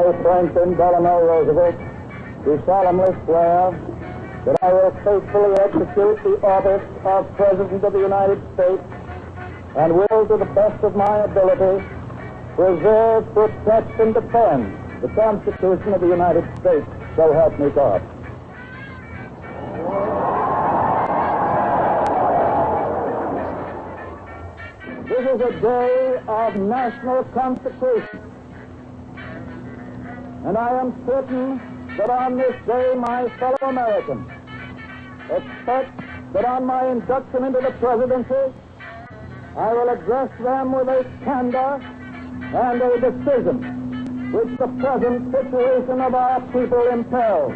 I, Franklin Delano Roosevelt, do solemnly swear that I will faithfully execute the office of President of the United States and will, to the best of my ability, preserve, protect, and defend the Constitution of the United States. So help me God. This is a day of national consecration, and I am certain that on this day my fellow Americans expect that on my induction into the presidency, I will address them with a candor and a decision which the present situation of our people impels.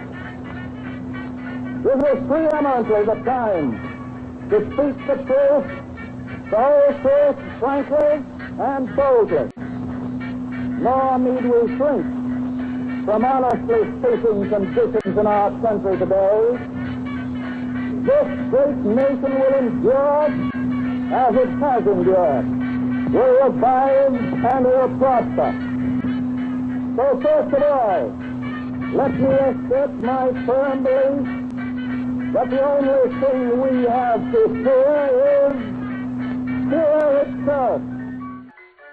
This is preeminently the time to speak the truth, the whole truth, frankly and boldly. Nor need we shrink from honestly facing conditions in our country today. This great nation will endure as it has endured, will revive and will prosper. So first of all, let me assert my firm belief that the only thing we have to fear is fear itself.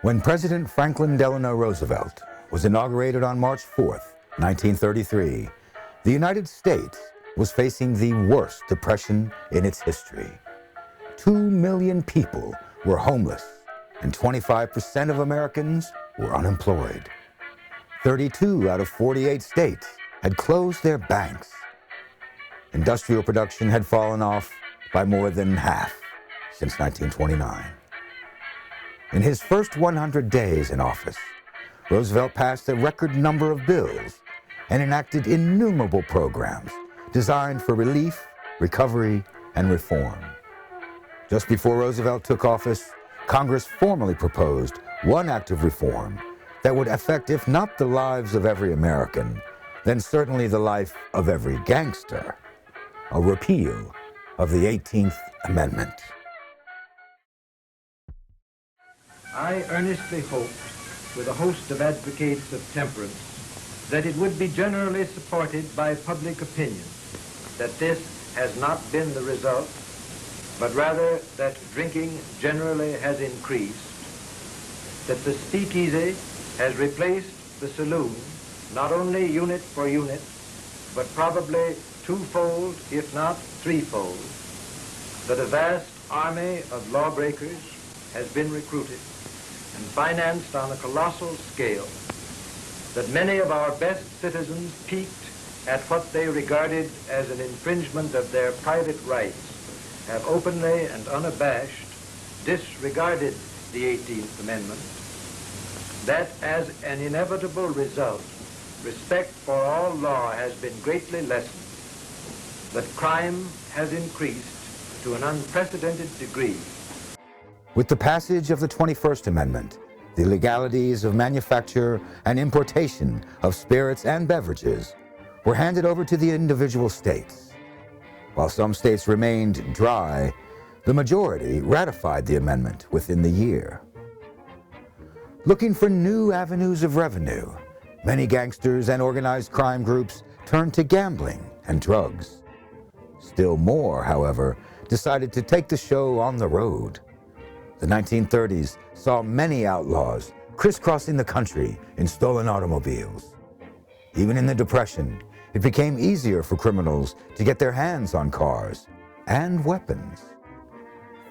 When President Franklin Delano Roosevelt was inaugurated on March 4th, 1933, the United States was facing the worst depression in its history. 2 million people were homeless, and 25% of Americans were unemployed. 32 out of 48 states had closed their banks. Industrial production had fallen off by more than half since 1929. In his first 100 days in office, Roosevelt passed a record number of bills and enacted innumerable programs designed for relief, recovery, and reform. Just before Roosevelt took office, Congress formally proposed one act of reform that would affect, if not the lives of every American, then certainly the life of every gangster: a repeal of the 18th Amendment. I earnestly hoped, with a host of advocates of temperance, that it would be generally supported by public opinion, that this has not been the result, but rather that drinking generally has increased, that the speakeasy has replaced the saloon, not only unit for unit, but probably twofold, if not threefold, that a vast army of lawbreakers has been recruited and financed on a colossal scale, that many of our best citizens piqued at what they regarded as an infringement of their private rights have openly and unabashed disregarded the 18th Amendment, that as an inevitable result, respect for all law has been greatly lessened, that crime has increased to an unprecedented degree. With the passage of the 21st Amendment, the legalities of manufacture and importation of spirits and beverages were handed over to the individual states. While some states remained dry, the majority ratified the amendment within the year. Looking for new avenues of revenue, many gangsters and organized crime groups turned to gambling and drugs. Still more, however, decided to take the show on the road. The 1930s saw many outlaws crisscrossing the country in stolen automobiles. Even in the Depression, it became easier for criminals to get their hands on cars and weapons.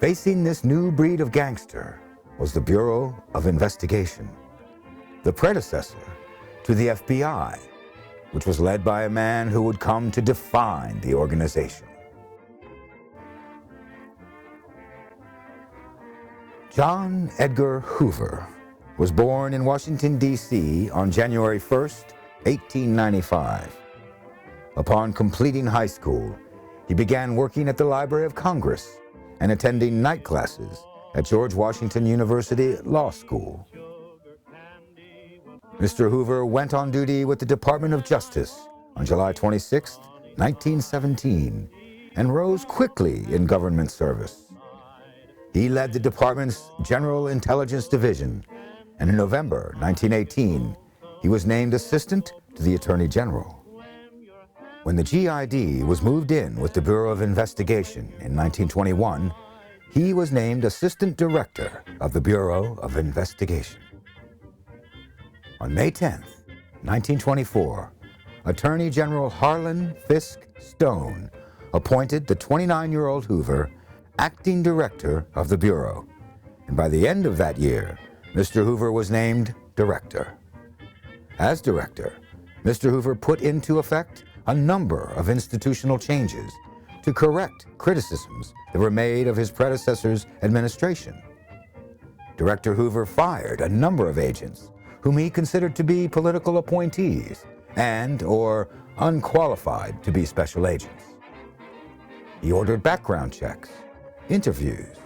Facing this new breed of gangster was the Bureau of Investigation, the predecessor to the FBI, which was led by a man who would come to define the organization. John Edgar Hoover was born in Washington, D.C. on January 1st, 1895. Upon completing high school, he began working at the Library of Congress and attending night classes at George Washington University Law School. Mr. Hoover went on duty with the Department of Justice on July 26, 1917, and rose quickly in government service. He led the department's General Intelligence Division, and in November 1918, he was named assistant to the Attorney General. When the GID was moved in with the Bureau of Investigation in 1921, he was named assistant director of the Bureau of Investigation. On May 10th, 1924, Attorney General Harlan Fiske Stone appointed the 29-year-old Hoover acting director of the Bureau, and by the end of that year, Mr. Hoover was named director. As director, Mr. Hoover put into effect a number of institutional changes to correct criticisms that were made of his predecessor's administration. Director Hoover fired a number of agents whom he considered to be political appointees and/or unqualified to be special agents. He ordered background checks, interviews,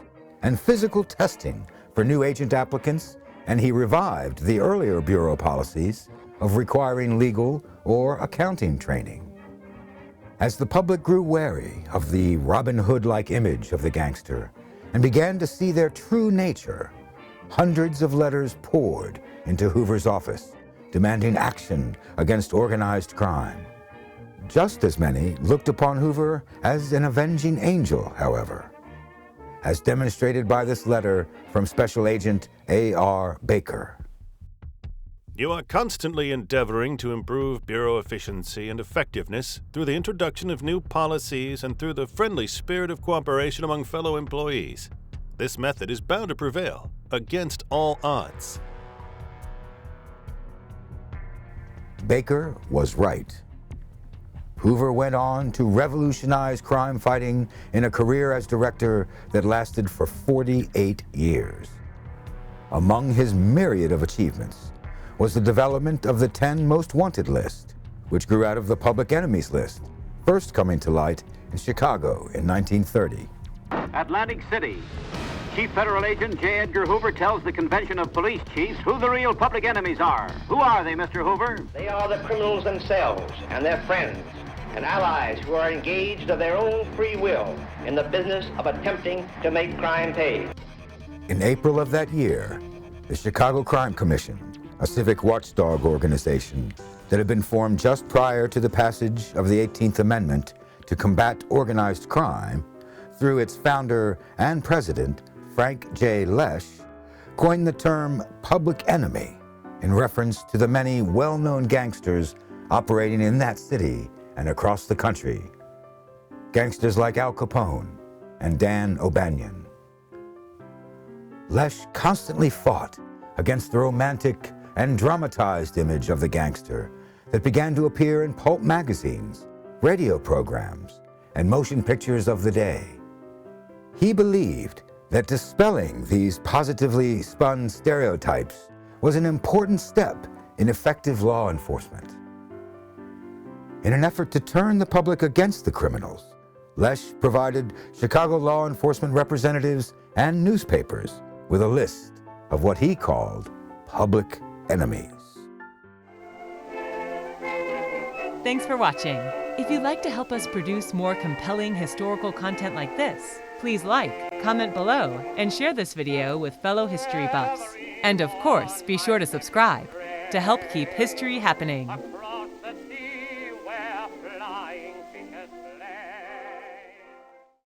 and physical testing for new agent applicants, and he revived the earlier Bureau policies of requiring legal or accounting training. As the public grew wary of the Robin Hood-like image of the gangster and began to see their true nature, hundreds of letters poured into Hoover's office, demanding action against organized crime. Just as many looked upon Hoover as an avenging angel, however, as demonstrated by this letter from Special Agent A.R. Baker. You are constantly endeavoring to improve Bureau efficiency and effectiveness through the introduction of new policies and through the friendly spirit of cooperation among fellow employees. This method is bound to prevail against all odds. Baker was right. Hoover went on to revolutionize crime fighting in a career as director that lasted for 48 years. Among his myriad of achievements was the development of the 10 Most Wanted list, which grew out of the Public Enemies list, first coming to light in Chicago in 1930. Atlantic City. Chief Federal Agent J. Edgar Hoover tells the Convention of Police Chiefs who the real public enemies are. Who are they, Mr. Hoover? They are the criminals themselves and their friends and allies who are engaged of their own free will in the business of attempting to make crime pay. In April of that year, the Chicago Crime Commission, a civic watchdog organization that had been formed just prior to the passage of the 18th Amendment to combat organized crime, through its founder and president, Frank J. Lesh, coined the term public enemy in reference to the many well-known gangsters operating in that city and across the country. Gangsters like Al Capone and Dan O'Banion. Lesh constantly fought against the romantic and dramatized image of the gangster that began to appear in pulp magazines, radio programs, and motion pictures of the day. He believed that dispelling these positively spun stereotypes was an important step in effective law enforcement. In an effort to turn the public against the criminals, Lesh provided Chicago law enforcement representatives and newspapers with a list of what he called public enemies. Thanks for watching. If you'd like to help us produce more compelling historical content like this, please like, comment below, and share this video with fellow history buffs. And of course, be sure to subscribe to help keep history happening.